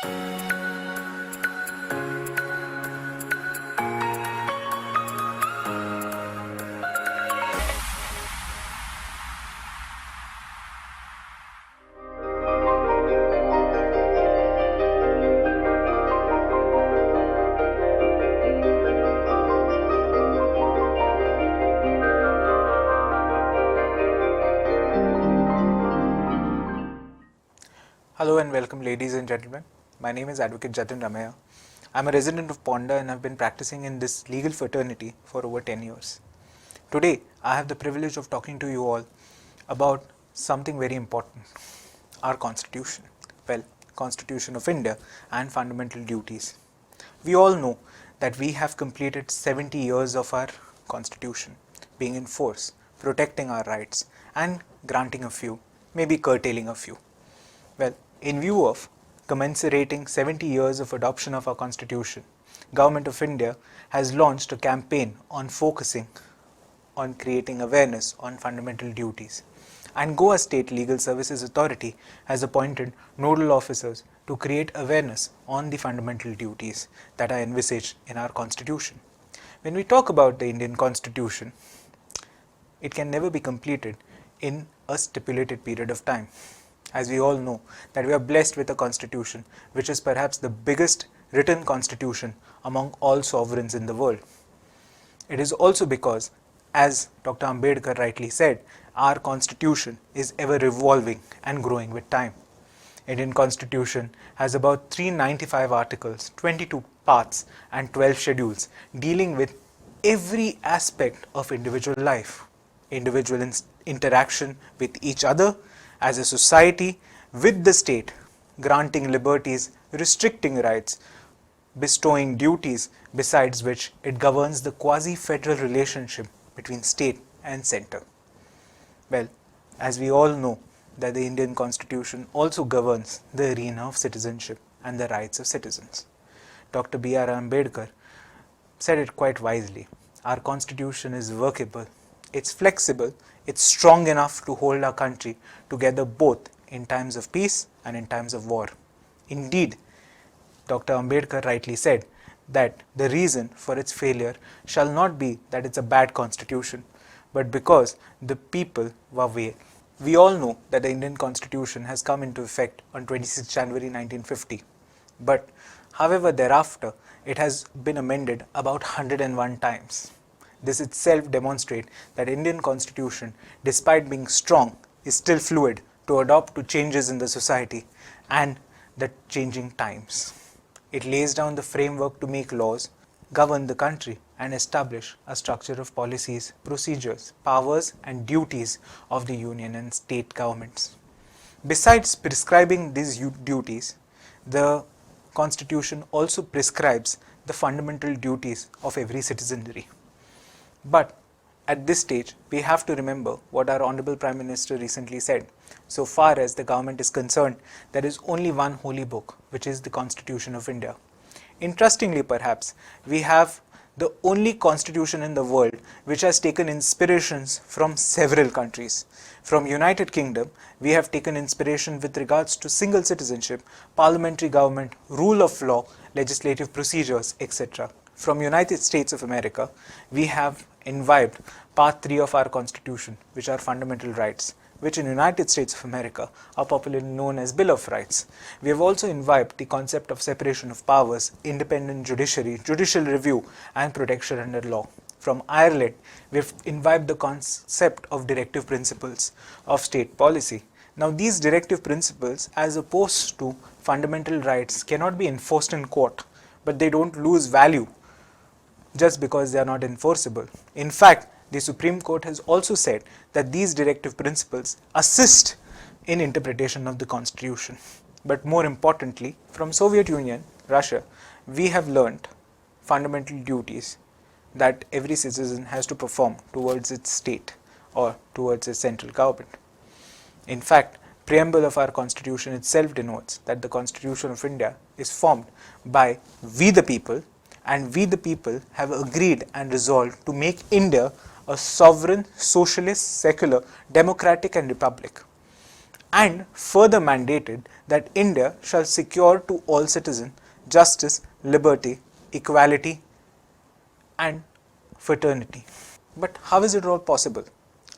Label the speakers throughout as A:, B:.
A: Hello and welcome, ladies and gentlemen. My name is Advocate Jatin Ramaiya. I'm a resident of Ponda and I've been practicing in this legal fraternity for over 10 years. Today, I have the privilege of talking to you all about something very important, our Constitution. Well, Constitution of India and fundamental duties. We all know that we have completed 70 years of our Constitution being in force, protecting our rights and granting a few, maybe curtailing a few. Well, in view of commensurating 70 years of adoption of our Constitution, Government of India has launched a campaign on focusing on creating awareness on fundamental duties. And Goa State Legal Services Authority has appointed nodal officers to create awareness on the fundamental duties that are envisaged in our Constitution. When we talk about the Indian Constitution, it can never be completed in a stipulated period of time. As we all know that we are blessed with a constitution which is perhaps the biggest written constitution among all sovereigns in the world. It is also because, as Dr. Ambedkar rightly said, our constitution is ever evolving and growing with time. Indian constitution has about 395 articles, 22 parts and 12 schedules dealing with every aspect of individual life, individual interaction with each other, as a society, with the state, granting liberties, restricting rights, bestowing duties, besides which it governs the quasi-federal relationship between state and centre. Well, as we all know that the Indian Constitution also governs the arena of citizenship and the rights of citizens. Dr. B.R. Ambedkar said it quite wisely. Our Constitution is workable, it's flexible, it's strong enough to hold our country together both in times of peace and in times of war. Indeed, Dr. Ambedkar rightly said that the reason for its failure shall not be that it's a bad constitution, but because the people were weak. We all know that the Indian Constitution has come into effect on 26 January 1950, but however thereafter it has been amended about 101 times. This itself demonstrates that Indian Constitution, despite being strong, is still fluid to adapt to changes in the society and the changing times. It lays down the framework to make laws, govern the country and establish a structure of policies, procedures, powers and duties of the union and state governments. Besides prescribing these duties, the Constitution also prescribes the fundamental duties of every citizenry. But at this stage, we have to remember what our Honorable Prime Minister recently said. So far as the government is concerned, there is only one holy book, which is the Constitution of India. Interestingly, perhaps, we have the only constitution in the world which has taken inspirations from several countries. From United Kingdom, we have taken inspiration with regards to single citizenship, parliamentary government, rule of law, legislative procedures, etc. From United States of America, we have imbibed part 3 of our Constitution, which are fundamental rights, which in United States of America are popularly known as Bill of Rights. We have also imbibed the concept of separation of powers, independent judiciary, judicial review and protection under law. From Ireland, we have imbibed the concept of directive principles of state policy. Now these directive principles, as opposed to fundamental rights, cannot be enforced in court, but they don't lose value just because they are not enforceable. In fact, the Supreme Court has also said that these directive principles assist in interpretation of the Constitution. But more importantly, from Soviet Union, Russia, we have learnt fundamental duties that every citizen has to perform towards its state or towards its central government. In fact, preamble of our Constitution itself denotes that the Constitution of India is formed by we the people, and we the people have agreed and resolved to make India a sovereign, socialist, secular, democratic and republic. and further mandated that India shall secure to all citizens justice, liberty, equality and fraternity. But how is it all possible?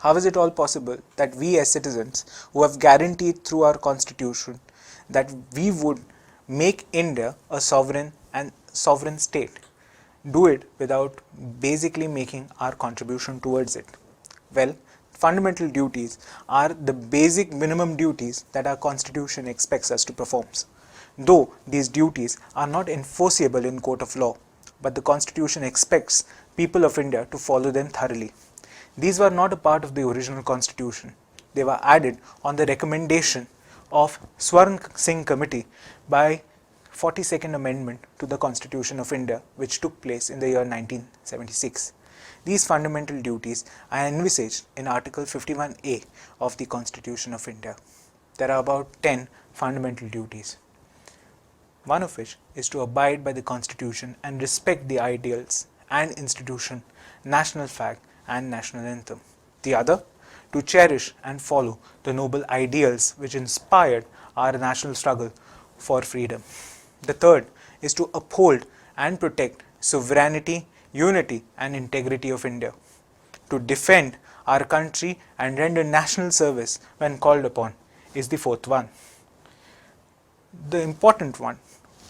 A: How is it all possible that we as citizens who have guaranteed through our constitution that we would make India a sovereign state do it without basically making our contribution towards it? Well, fundamental duties are the basic minimum duties that our constitution expects us to perform. Though these duties are not enforceable in court of law, but the constitution expects people of India to follow them thoroughly. These were not a part of the original constitution. They were added on the recommendation of Swarn Singh Committee by 42nd Amendment to the Constitution of India, which took place in the year 1976. These fundamental duties are envisaged in Article 51A of the Constitution of India. There are about 10 fundamental duties, one of which is to abide by the Constitution and respect the ideals and institution, national flag and national anthem. The other, to cherish and follow the noble ideals which inspired our national struggle for freedom. The third is to uphold and protect sovereignty, unity and integrity of India, to defend our country and render national service when called upon is the fourth one. The important one,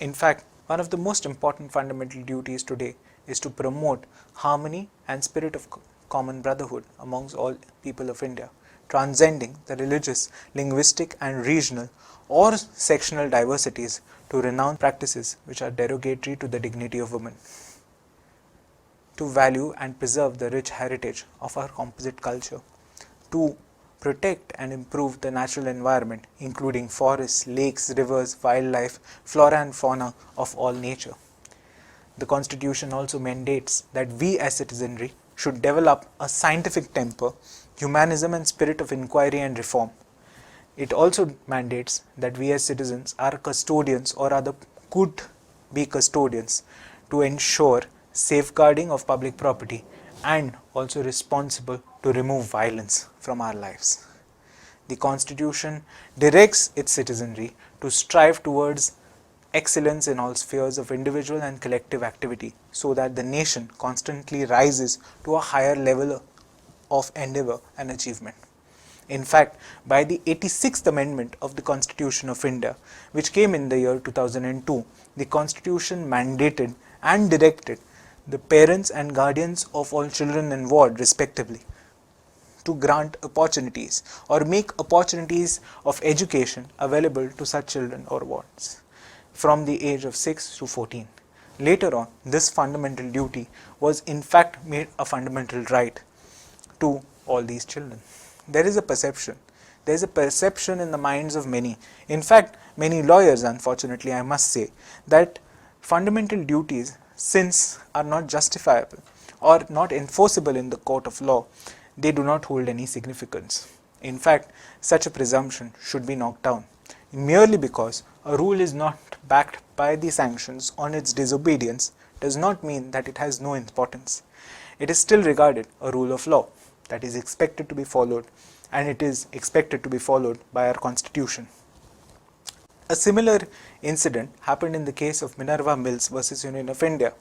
A: in fact, one of the most important fundamental duties today is to promote harmony and spirit of common brotherhood amongst all people of India, transcending the religious, linguistic and regional or sectional diversities to renounce practices which are derogatory to the dignity of women, to value and preserve the rich heritage of our composite culture, to protect and improve the natural environment, including forests, lakes, rivers, wildlife, flora and fauna of all nature. The Constitution also mandates that we as citizenry should develop a scientific temper, humanism and spirit of inquiry and reform. It also mandates that we as citizens are custodians or rather could be custodians to ensure safeguarding of public property and also responsible to remove violence from our lives. The Constitution directs its citizenry to strive towards excellence in all spheres of individual and collective activity so that the nation constantly rises to a higher level of endeavor and achievement. In fact, by the 86th Amendment of the Constitution of India, which came in the year 2002, the Constitution mandated and directed the parents and guardians of all children in ward respectively to grant opportunities or make opportunities of education available to such children or wards from the age of 6 to 14. Later on, this fundamental duty was in fact made a fundamental right to all these children. There is a perception in the minds of many, in fact many lawyers, unfortunately I must say, that fundamental duties, since are not justifiable or not enforceable in the court of law, they do not hold any significance. In fact, such a presumption should be knocked down. Merely because a rule is not backed by the sanctions on its disobedience does not mean that it has no importance. It is still regarded a rule of law that is expected to be followed, and it is expected to be followed by our Constitution. A similar incident happened in the case of Minerva Mills versus Union of India,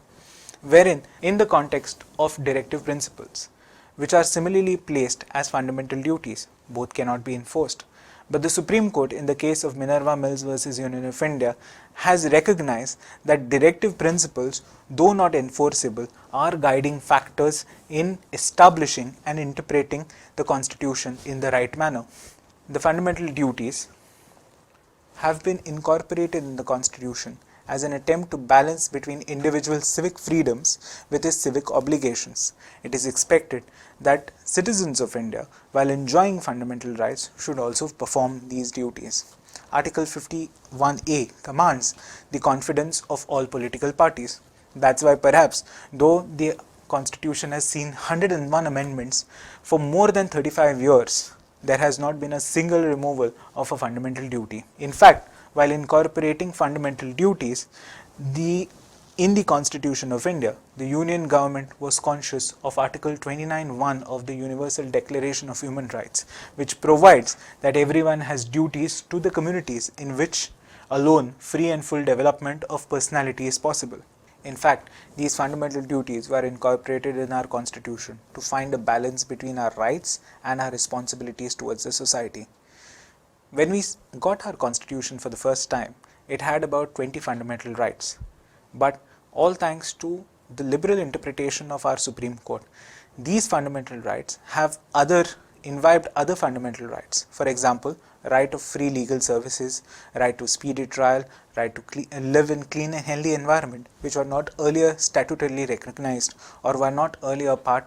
A: wherein in the context of directive principles, which are similarly placed as fundamental duties, both cannot be enforced. But the Supreme Court in the case of Minerva Mills versus Union of India has recognized that directive principles, though not enforceable, are guiding factors in establishing and interpreting the Constitution in the right manner. The fundamental duties have been incorporated in the Constitution as an attempt to balance between individual civic freedoms with his civic obligations. It is expected that citizens of India, while enjoying fundamental rights, should also perform these duties. Article 51A commands the confidence of all political parties. That's why perhaps, though the Constitution has seen 101 amendments for more than 35 years, there has not been a single removal of a fundamental duty. In fact, while incorporating fundamental duties, the In the Constitution of India, the Union government was conscious of Article 29(1) of the Universal Declaration of Human Rights, which provides that everyone has duties to the communities in which alone free and full development of personality is possible. In fact, these fundamental duties were incorporated in our Constitution to find a balance between our rights and our responsibilities towards the society. When we got our Constitution for the first time, it had about 20 fundamental rights. But all thanks to the liberal interpretation of our Supreme Court, these fundamental rights have imbibed other fundamental rights. For example, right of free legal services, right to speedy trial, right to live in clean and healthy environment, which were not earlier statutorily recognized or were not earlier part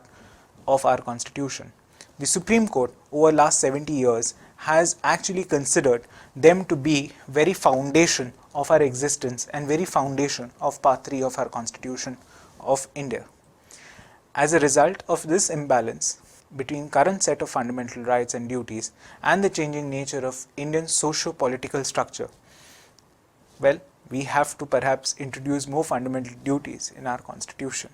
A: of our Constitution. The Supreme Court over the last 70 years has actually considered them to be very foundation of our existence and very foundation of Part 3 of our Constitution of India. As a result of this imbalance between current set of fundamental rights and duties and the changing nature of Indian socio-political structure, well, we have to perhaps introduce more fundamental duties in our Constitution.